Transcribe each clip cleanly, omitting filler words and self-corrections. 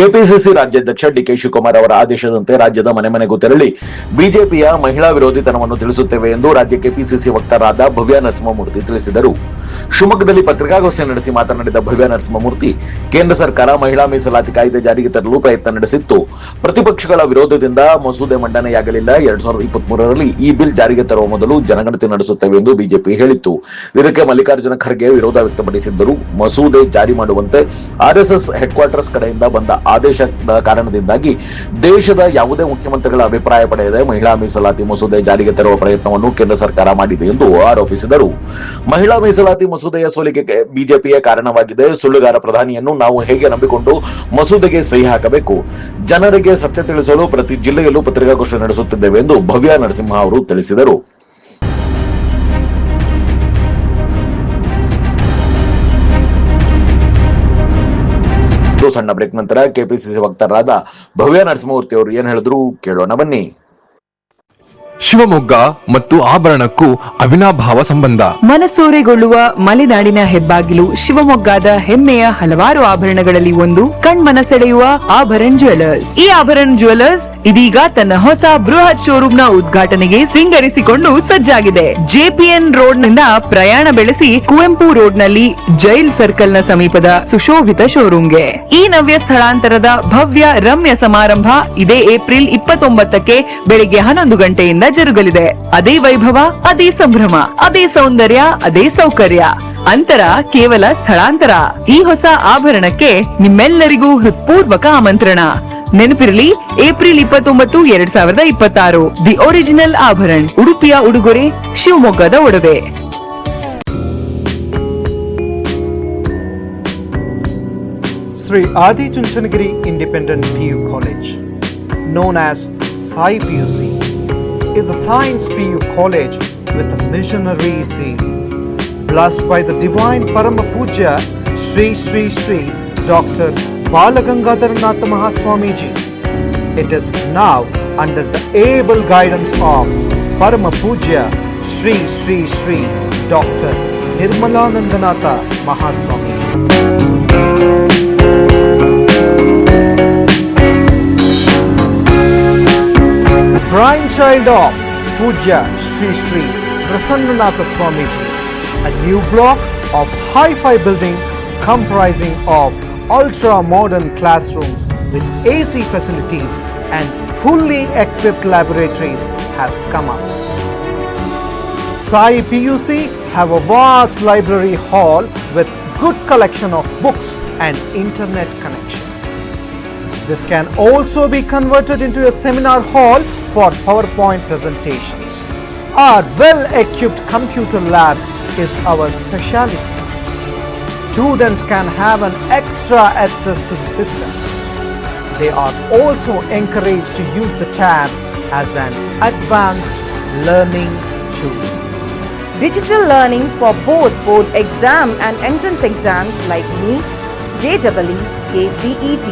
KPCC ರಾಜ್ಯಾಧ್ಯಕ್ಷ DK Shivakumar ಅವರ ಆದೇಶದಂತೆ ರಾಜ್ಯದ ಮನೆ ಮನೆಗೂ ತೆರಳಿ ಬಿಜೆಪಿಯ ಮಹಿಳಾ ವಿರೋಧಿತನವನ್ನು ತಿಳಿಸುತ್ತೇವೆ ಎಂದು ರಾಜ್ಯ ಕೆಪಿಸಿಸಿ ವಕ್ತಾರರಾದ ಭವ್ಯ ನರಸಿಂಹಮೂರ್ತಿ ತಿಳಿಸಿದರು. ಶಿವಮೊಗ್ಗದಲ್ಲಿ ಪತ್ರಿಕಾಗೋಷ್ಠಿ ನಡೆಸಿ ಮಾತನಾಡಿದ ಭವ್ಯ ನರಸಿಂಹಮೂರ್ತಿ, ಕೇಂದ್ರ ಸರ್ಕಾರ ಮಹಿಳಾ ಮೀಸಲಾತಿ ಕಾಯ್ದೆ ಜಾರಿಗೆ ತರಲು ಪ್ರಯತ್ನ ನಡೆಸಿತ್ತು. ಪ್ರತಿಪಕ್ಷಗಳ ವಿರೋಧದಿಂದ ಮಸೂದೆ ಮಂಡನೆಯಾಗಲಿಲ್ಲ. 2023ರಲ್ಲಿ ಈ ಬಿಲ್ ಜಾರಿಗೆ ತರುವ ಮೊದಲು ಜನಗಣತಿ ನಡೆಸುತ್ತೇವೆ ಎಂದು ಬಿಜೆಪಿ ಹೇಳಿತ್ತು. ಇದಕ್ಕೆ ಮಲ್ಲಿಕಾರ್ಜುನ ಖರ್ಗೆ ವಿರೋಧ ವ್ಯಕ್ತಪಡಿಸಿದ್ದರು. ಮಸೂದೆ ಜಾರಿ ಮಾಡುವಂತೆ ಆರ್ಎಸ್ಎಸ್ ಹೆಡ್ ಕ್ವಾರ್ಟರ್ಸ್ ಕಡೆಯಿಂದ ಬಂದ ಆದೇಶದ ಕಾರಣದಿಂದಾಗಿ ದೇಶದ ಯಾವುದೇ ಮುಖ್ಯಮಂತ್ರಿಗಳ ಅಭಿಪ್ರಾಯ ಪಡೆಯದೆ ಮಹಿಳಾ ಮೀಸಲಾತಿ ಮಸೂದೆ ಜಾರಿಗೆ ತರುವ ಪ್ರಯತ್ನವನ್ನು ಕೇಂದ್ರ ಸರ್ಕಾರ ಮಾಡಿದೆ ಎಂದು ಆರೋಪಿಸಿದರು. ಮಹಿಳಾ ಮೀಸಲಾತಿ ಮಸೂದೆಯ ಸೋಲಿಗೆ ಬಿಜೆಪಿಯೇ ಕಾರಣವಾಗಿದೆ. ಸುಳ್ಳುಗಾರ ಪ್ರಧಾನಿಯನ್ನು ನಾವು ಹೇಗೆ ನಂಬಿಕೊಂಡು ಮಸೂದೆಗೆ ಸಹಿ ಹಾಕಬೇಕು? ಜನರಿಗೆ ಸತ್ಯ ತಿಳಿಸಲು ಪ್ರತಿ ಜಿಲ್ಲೆಯಲ್ಲೂ ಪತ್ರಿಕಾಗೋಷ್ಠಿ ನಡೆಸುತ್ತಿದ್ದೇವೆ ಎಂದು ಭವ್ಯ ನರಸಿಂಹ ಅವರು ತಿಳಿಸಿದರು. ಸಣ್ಣ ಬ್ರೇಕ್ ನಂತರ ಕೆಪಿಸಿಸಿ ವಕ್ತಾರರಾದ ಭವ್ಯ ನರಸಿಂಹಮೂರ್ತಿ ಅವರು ಏನ್ ಹೇಳಿದ್ರು ಕೇಳೋಣ ಬನ್ನಿ. ಶಿವಮೊಗ್ಗ ಮತ್ತು ಆಭರಣಕ್ಕೂ ಅವಿನಾಭಾವ ಸಂಬಂಧ. ಮನಸೂರೆಗೊಳ್ಳುವ ಮಲೆನಾಡಿನ ಹೆಬ್ಬಾಗಿಲು ಶಿವಮೊಗ್ಗದ ಹೆಮ್ಮೆಯ ಹಲವಾರು ಆಭರಣಗಳಲ್ಲಿ ಒಂದು ಕಣ್ಮನ ಸೆಳೆಯುವ ಆಭರಣ ಜ್ಯುವೆಲರ್ಸ್. ಈ ಆಭರಣ ಜ್ಯುವೆಲರ್ಸ್ ಇದೀಗ ತನ್ನ ಹೊಸ ಬೃಹತ್ ಶೋರೂಮ್ ನ ಉದ್ಘಾಟನೆಗೆ ಸಿಂಗರಿಸಿಕೊಂಡು ಸಜ್ಜಾಗಿದೆ. ಜೆಪಿಎನ್ ರೋಡ್ ನಿಂದ ಪ್ರಯಾಣ ಬೆಳೆಸಿ ಕುವೆಂಪು ರೋಡ್ ನಲ್ಲಿ ಜೈಲ್ ಸರ್ಕಲ್ ನ ಸಮೀಪದ ಸುಶೋಭಿತ ಶೋರೂಮ್ಗೆ. ಈ ನವ್ಯ ಸ್ಥಳಾಂತರದ ಭವ್ಯ ರಮ್ಯ ಸಮಾರಂಭ ಇದೇ ಏಪ್ರಿಲ್ 29ಕ್ಕೆ ಬೆಳಿಗ್ಗೆ 11 ಗಂಟೆಯಿಂದ ಜರುಗಲಿದೆ. ಅದೇ ವೈಭವ, ಅದೇ ಸಂಭ್ರಮ, ಅದೇ ಸೌಂದರ್ಯ, ಅದೇ ಸೌಕರ್ಯ. ಅಂತರ ಕೇವಲ ಸ್ಥಳಾಂತರ. ಈ ಹೊಸ ಆಭರಣಕ್ಕೆ ನಿಮ್ಮೆಲ್ಲರಿಗೂ ಹೃತ್ಪೂರ್ವಕ ಆಮಂತ್ರಣ. ನೆನಪಿರಲಿ, ಏಪ್ರಿಲ್ 29, 2026 ದಿ ಒರಿಜಿನಲ್ ಆಭರಣ್, ಉಡುಪಿಯ ಉಡುಗೊರೆ, ಶಿವಮೊಗ್ಗದ ಒಡವೆ. Sri Adi Chunchanagiri Independent PU College, known as Sai PUC, is a science PU college with a missionary zeal. Blessed by the divine Parama Pujya Sri Sri Sri Dr. Balagangadharanath Mahaswamiji. It is now under the able guidance of Parama Pujya Sri Sri Sri Dr. Nirmalanandanatha Mahaswamiji. Prime child of Pujya Sri Sri Prasannanatha Swamiji, a new block of hi-fi building comprising of ultra-modern classrooms with AC facilities and fully equipped laboratories has come up. Sai PUC have a vast library hall with good collection of books and internet connection. This can also be converted into a seminar hall for PowerPoint presentations. Our well-equipped computer lab is our specialty. Students can have an extra access to the systems. They are also encouraged to use the tabs as an advanced learning tool. Digital learning for both board exam and entrance exams like NEET, JEE, KCET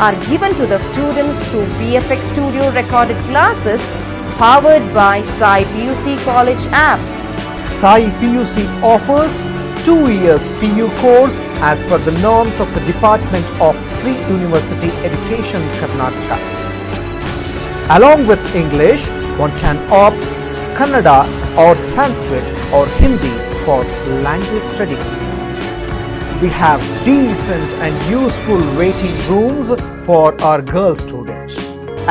are given to the students through VFX Studio recorded classes powered by Sai PUC College app. Sai PUC offers 2 years PU course as per the norms of the Department of Pre-University Education Karnataka. Along with English, one can opt Kannada or Sanskrit or Hindi for language studies. We have decent and useful waiting rooms for our girl students.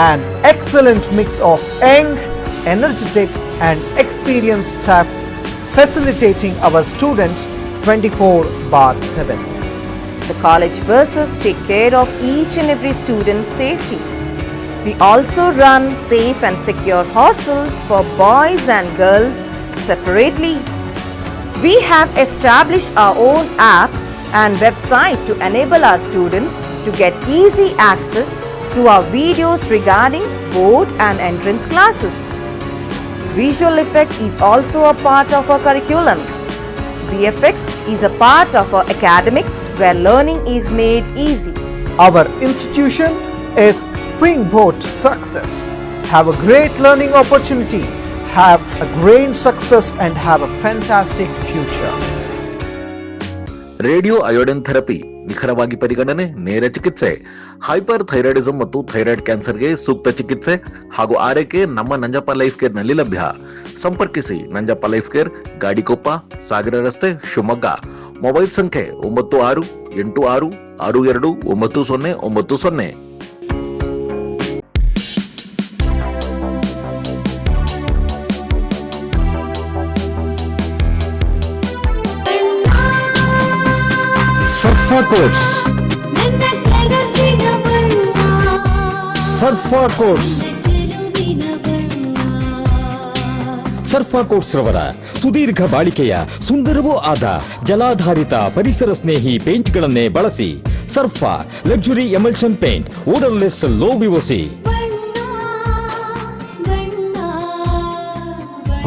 An excellent mix of young, energetic and experienced staff facilitating our students 24/7. The college buses take care of each and every student's safety. We also run safe and secure hostels for boys and girls separately. We have established our own app and website to enable our students to get easy access to our videos regarding board and entrance classes. Visual effect is also a part of our curriculum. VFX is a part of our academics where learning is made easy. Our institution is springboard to success. Have a great learning opportunity, have a great success and have a fantastic future. Radio iodine therapy, ನಿಖರವಾಗಿ ಪರಿಗಣನೆ, ನೇರ ಚಿಕಿತ್ಸೆ. Hyper ಥೈರಾಯ್ಡಿಸಂ ಮತ್ತು thyroid ಕ್ಯಾನ್ಸರ್ಗೆ ಸೂಕ್ತ ಚಿಕಿತ್ಸೆ ಹಾಗೂ ಆರೈಕೆ ನಮ್ಮ ನಂಜಪ್ಪ ಲೈಫ್ ಕೇರ್ ನಲ್ಲಿ ಲಭ್ಯ. ಸಂಪರ್ಕಿಸಿ ನಂಜಪ್ಪ ಲೈಫ್ ಕೇರ್, ಗಾಡಿಕೊಪ್ಪ, ಸಾಗರ ರಸ್ತೆ, ಶಿವಮೊಗ್ಗ. ಮೊಬೈಲ್ ಸಂಖ್ಯೆ 9686629090. ಸರ್ಫಾ ಕೋಟ್ಸ್, ಸರ್ಫಾ ಕೋಟ್ಸ್, ಸರ್ಫಾ ಕೋಟ್ಸ್ ರವರ ಸುದೀರ್ಘ ಬಾಳಿಕೆಯ ಸುಂದರವೂ ಆದ ಜಲಾಧಾರಿತ ಪರಿಸರ ಸ್ನೇಹಿ ಪೇಂಟ್ಗಳನ್ನೇ ಬಳಸಿ. Surfa luxury emulsion paint, odourless, low VOC,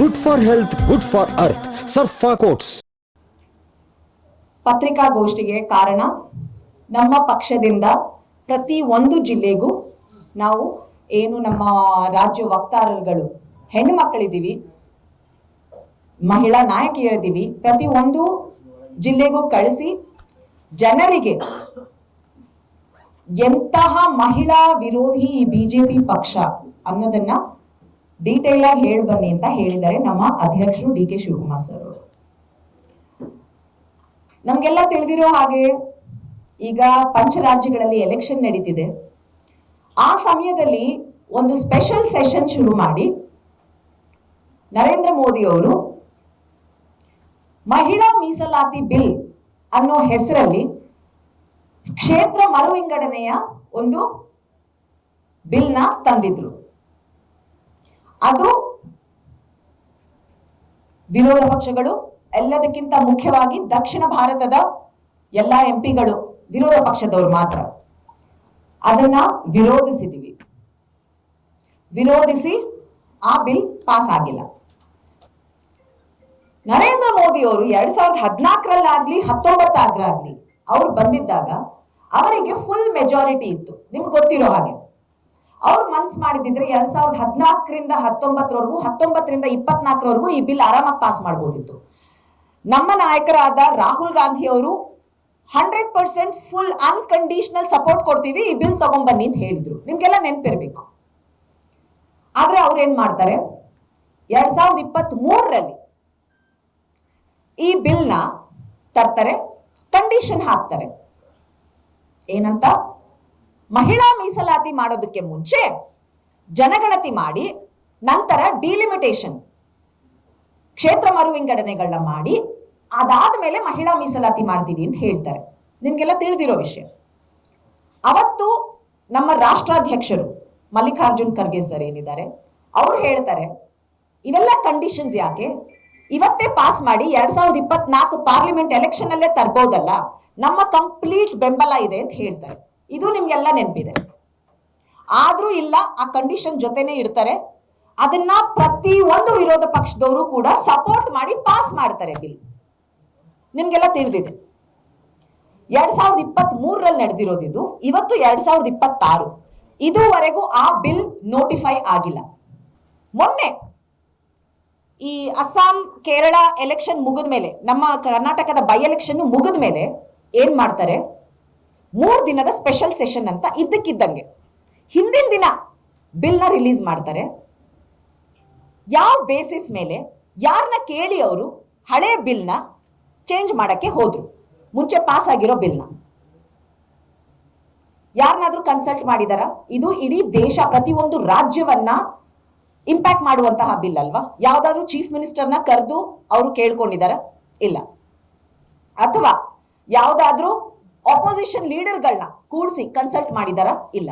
good for health, good for earth. Surfa coats. ಪತ್ರಿಕಾಗೋಷ್ಠಿಗೆ ಕಾರಣ, ನಮ್ಮ ಪಕ್ಷದಿಂದ ಪ್ರತಿ ಒಂದು ಜಿಲ್ಲೆಗೂ ನಾವು ಏನು ನಮ್ಮ ರಾಜ್ಯ ವಕ್ತಾರರುಗಳು ಹೆಣ್ಣು ಮಕ್ಕಳಿದ್ದೀವಿ, ಮಹಿಳಾ ನಾಯಕಿಯರಿದ್ದೀವಿ, ಪ್ರತಿ ಒಂದು ಜಿಲ್ಲೆಗೂ ಕಳಿಸಿ ಜನರಿಗೆ ಎಂತಹ ಮಹಿಳಾ ವಿರೋಧಿ ಈ ಬಿಜೆಪಿ ಪಕ್ಷ ಅನ್ನೋದನ್ನ ಡೀಟೇಲ್ ಆಗಿ ಹೇಳಿ ಬನ್ನಿ ಅಂತ ಹೇಳಿದ್ದಾರೆ ನಮ್ಮ ಅಧ್ಯಕ್ಷರು ಡಿ ಕೆ ಶಿವಕುಮಾರ್ ಸರ್ ಅವರು. ನಮ್ಗೆಲ್ಲ ತಿಳಿದಿರೋ ಹಾಗೆ ಈಗ ಪಂಚರಾಜ್ಯಗಳಲ್ಲಿ ಎಲೆಕ್ಷನ್ ನಡೀತಿದೆ. ಆ ಸಮಯದಲ್ಲಿ ಒಂದು ಸ್ಪೆಷಲ್ ಸೆಷನ್ ಶುರು ಮಾಡಿ ನರೇಂದ್ರ ಮೋದಿ ಅವರು ಮಹಿಳಾ ಮೀಸಲಾತಿ ಬಿಲ್ ಅನ್ನೋ ಹೆಸರಲ್ಲಿ ಕ್ಷೇತ್ರ ಮರು ವಿಂಗಡಣೆಯ ಒಂದು ಬಿಲ್ ನ ತಂದಿದ್ರು. ಅದು ವಿರೋಧ ಪಕ್ಷಗಳು, ಎಲ್ಲದಕ್ಕಿಂತ ಮುಖ್ಯವಾಗಿ ದಕ್ಷಿಣ ಭಾರತದ ಎಲ್ಲ ಎಂಪಿಗಳು, ವಿರೋಧ ಪಕ್ಷದವರು ಮಾತ್ರ ಅದನ್ನ ವಿರೋಧಿಸಿದೀವಿ. ವಿರೋಧಿಸಿ ಆ ಬಿಲ್ ಪಾಸ್ ಆಗಿಲ್ಲ. ನರೇಂದ್ರ ಮೋದಿ ಅವರು 2014 19 ಅವ್ರು ಬಂದಿದ್ದಾಗ ಅವರಿಗೆ ಫುಲ್ ಮೆಜಾರಿಟಿ ಇತ್ತು. ನಿಮ್ಗೆ ಗೊತ್ತಿರೋ ಹಾಗೆ ಅವ್ರು ಮನ್ಸ್ ಮಾಡಿದ್ರೆ 2014 19 19 24 ಈ ಬಿಲ್ ಆರಾಮಾಗಿ ಪಾಸ್ ಮಾಡಬಹುದಿತ್ತು. ನಮ್ಮ ನಾಯಕರಾದ ರಾಹುಲ್ ಗಾಂಧಿ ಅವರು 100% ಫುಲ್ ಅನ್ಕಂಡೀಷನಲ್ ಸಪೋರ್ಟ್ ಕೊಡ್ತೀವಿ, ಈ ಬಿಲ್ ತಗೊಂಡ್ಬನ್ನಿ ಅಂತ ಹೇಳಿದ್ರು. ನಿಮ್ಗೆಲ್ಲ ನೆನಪಿರ್ಬೇಕು. ಆದ್ರೆ ಅವ್ರು ಏನ್ ಮಾಡ್ತಾರೆ, 2023 ಈ ಬಿಲ್ ನ ತರ್ತಾರೆ, ಕಂಡೀಷನ್ ಹಾಕ್ತಾರೆ. ಏನಂತ, ಮಹಿಳಾ ಮೀಸಲಾತಿ ಮಾಡೋದಕ್ಕೆ ಮುಂಚೆ ಜನಗಣತಿ ಮಾಡಿ ನಂತರ ಡಿಲಿಮಿಟೇಷನ್ ಕ್ಷೇತ್ರ ಮರು ವಿಂಗಡಣೆಗಳನ್ನ ಮಾಡಿ ಅದಾದ ಮೇಲೆ ಮಹಿಳಾ ಮೀಸಲಾತಿ ಮಾಡ್ತೀವಿ ಅಂತ ಹೇಳ್ತಾರೆ. ನಿಮ್ಗೆಲ್ಲ ತಿಳಿದಿರೋ ವಿಷಯ. ಅವತ್ತು ನಮ್ಮ ರಾಷ್ಟ್ರಾಧ್ಯಕ್ಷರು ಮಲ್ಲಿಕಾರ್ಜುನ್ ಖರ್ಗೆ ಸರ್ ಏನಿದ್ದಾರೆ ಅವ್ರು ಹೇಳ್ತಾರೆ, ಇವೆಲ್ಲ ಕಂಡೀಷನ್ಸ್ ಯಾಕೆ, ಇವತ್ತೇ ಪಾಸ್ ಮಾಡಿ 2024 ಪಾರ್ಲಿಮೆಂಟ್ ಎಲೆಕ್ಷನ್ ಅಲ್ಲೇ ತರ್ಬೋದಲ್ಲ, ನಮ್ಮ ಕಂಪ್ಲೀಟ್ ಬೆಂಬಲ ಇದೆ ಅಂತ ಹೇಳ್ತಾರೆ. ಇದು ನಿಮ್ಗೆಲ್ಲ ನೆನಪಿದೆ. ಆದ್ರೂ ಇಲ್ಲ, ಆ ಕಂಡೀಷನ್ ಜೊತೆನೆ ಇಡ್ತಾರೆ. ಅದನ್ನ ಪ್ರತಿ ಒಂದು ವಿರೋಧ ಪಕ್ಷದವರು ಕೂಡ ಸಪೋರ್ಟ್ ಮಾಡಿ ಪಾಸ್ ಮಾಡ್ತಾರೆ ಬಿಲ್. ನಿಮ್ಗೆಲ್ಲ ತಿಳಿದಿದೆ. 2023 ನಡೆದಿರೋದು ಇದು. ಇವತ್ತು 2026. ಇದುವರೆಗೂ ಆ ಬಿಲ್ ನೋಟಿಫೈ ಆಗಿಲ್ಲ. ಮೊನ್ನೆ ಈ ಅಸ್ಸಾಂ ಕೇರಳ ಎಲೆಕ್ಷನ್ ಮುಗಿದ ಮೇಲೆ, ನಮ್ಮ ಕರ್ನಾಟಕದ ಬೈ ಎಲೆಕ್ಷನ್ ಮುಗಿದ ಮೇಲೆ ಏನ್ ಮಾಡ್ತಾರೆ, 3 ದಿನದ ಸ್ಪೆಷಲ್ ಸೆಷನ್ ಅಂತ ಇದ್ದಕ್ಕಿದ್ದಂಗೆ ಹಿಂದಿನ ದಿನ ಬಿಲ್ ನ ರಿಲೀಸ್ ಮಾಡ್ತಾರೆ. ಯಾವ ಬೇಸಿಸ್ ಮೇಲೆ, ಯಾರನ್ನ ಕೇಳಿ ಅವರು ಹಳೆ ಬಿಲ್ ನ ಚೇಂಜ್ ಮಾಡಕ್ಕೆ ಹೋದ್ರು? ಮುಂಚೆ ಪಾಸ್ ಆಗಿರೋ ಬಿಲ್ ನ ಯಾರನ್ನಾದ್ರೂ ಕನ್ಸಲ್ಟ್ ಮಾಡಿದಾರ? ಇದು ಇಡೀ ದೇಶ, ಪ್ರತಿಯೊಂದು ರಾಜ್ಯವನ್ನ ಇಂಪ್ಯಾಕ್ಟ್ ಮಾಡುವಂತಹ ಬಿಲ್ ಅಲ್ವಾ? ಯಾವ್ದಾದ್ರು ಚೀಫ್ ಮಿನಿಸ್ಟರ್ನ ಕರೆದು ಅವರು ಕೇಳ್ಕೊಂಡಿದಾರ? ಇಲ್ಲ. ಅಥವಾ ಯಾವ್ದಾದ್ರೂ ಆಪೋಸಿಷನ್ ಲೀಡರ್ಗಳನ್ನ ಕೂಡಿಸಿ ಕನ್ಸಲ್ಟ್ ಮಾಡಿದಾರ? ಇಲ್ಲ.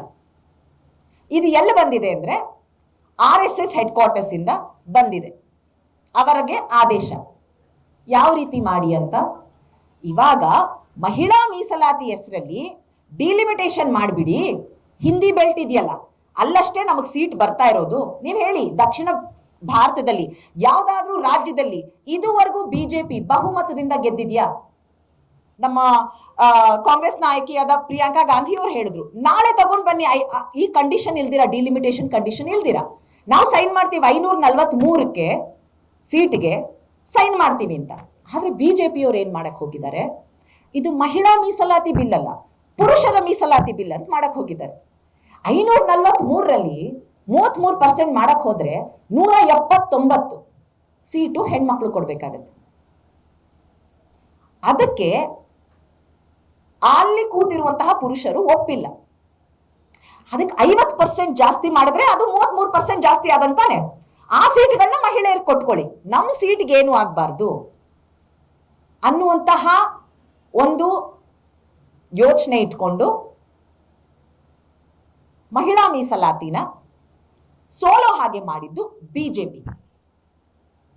ಇದು ಎಲ್ಲಿ ಬಂದಿದೆ ಅಂದ್ರೆ RSS ಹೆಡ್ ಕ್ವಾರ್ಟರ್ಸ್ ಇಂದ ಬಂದಿದೆ, ಅವರಿಗೆ ಆದೇಶ. ಯಾವ ರೀತಿ ಮಾಡಿ ಅಂತ, ಇವಾಗ ಮಹಿಳಾ ಮೀಸಲಾತಿ ಹೆಸರಲ್ಲಿ ಡಿಲಿಮಿಟೇಷನ್ ಮಾಡಿಬಿಡಿ. ಹಿಂದಿ ಬೆಲ್ಟ್ ಇದೆಯಲ್ಲ, ಅಲ್ಲಷ್ಟೇ ನಮಗೆ ಸೀಟ್ ಬರ್ತಾ ಇರೋದು. ನೀವು ಹೇಳಿ, ದಕ್ಷಿಣ ಭಾರತದಲ್ಲಿ ಯಾವ್ದಾದ್ರೂ ರಾಜ್ಯದಲ್ಲಿ ಇದುವರೆಗೂ ಬಿಜೆಪಿ ಬಹುಮತದಿಂದ ಗೆದ್ದಿದ್ಯಾ? ನಮ್ಮ ಕಾಂಗ್ರೆಸ್ ನಾಯಕಿಯಾದ ಪ್ರಿಯಾಂಕಾ ಗಾಂಧಿ ಅವರು ಹೇಳಿದ್ರು, ನಾಳೆ ತಗೊಂಡ್ ಬನ್ನಿ ಈ ಕಂಡೀಷನ್ ಇಲ್ದಿರಾ, ಡಿಲಿಮಿಟೇಷನ್ ಕಂಡೀಷನ್ ಇಲ್ದಿರಾ, ನಾವು ಸೈನ್ ಮಾಡ್ತೀವಿ 543ಕ್ಕೆ ಸೀಟ್ಗೆ ಸೈನ್ ಮಾಡ್ತೀವಿ ಅಂತ. ಆದ್ರೆ ಬಿಜೆಪಿ ಅವ್ರು ಏನ್ ಮಾಡಕ್ ಹೋಗಿದ್ದಾರೆ, ಇದು ಮಹಿಳಾ ಮೀಸಲಾತಿ ಬಿಲ್ ಅಲ್ಲ, ಪುರುಷರ ಮೀಸಲಾತಿ ಬಿಲ್ ಅಂತ ಮಾಡಕ್ ಹೋಗಿದ್ದಾರೆ. 543ರಲ್ಲಿ 33% ಮಾಡಕ್ ಹೋದ್ರೆ 179 ಸೀಟು ಹೆಣ್ಮಕ್ಳು ಕೊಡ್ಬೇಕಾಗತ್ತೆ. ಅದಕ್ಕೆ ಅಲ್ಲಿ ಕೂತಿರುವಂತಹ ಪುರುಷರು ಒಪ್ಪಿಲ್ಲ. ಅದಕ್ಕೆ 50% ಜಾಸ್ತಿ ಮಾಡಿದ್ರೆ ಅದು 33% ಜಾಸ್ತಿ ಆದಂತಾನೆ. ಆ ಸೀಟ್ಗಳನ್ನ ಮಹಿಳೆಯರು ಕೊಟ್ಕೊಳ್ಳಿ, ನಮ್ಮ ಸೀಟ್ಗೆ ಏನು ಆಗ್ಬಾರ್ದು ಅನ್ನುವಂತಹ ಒಂದು ಯೋಚನೆ ಇಟ್ಕೊಂಡು ಮಹಿಳಾ ಮೀಸಲಾತಿನ ಸೋಲೋ ಹಾಗೆ ಮಾಡಿದ್ದು ಬಿಜೆಪಿ.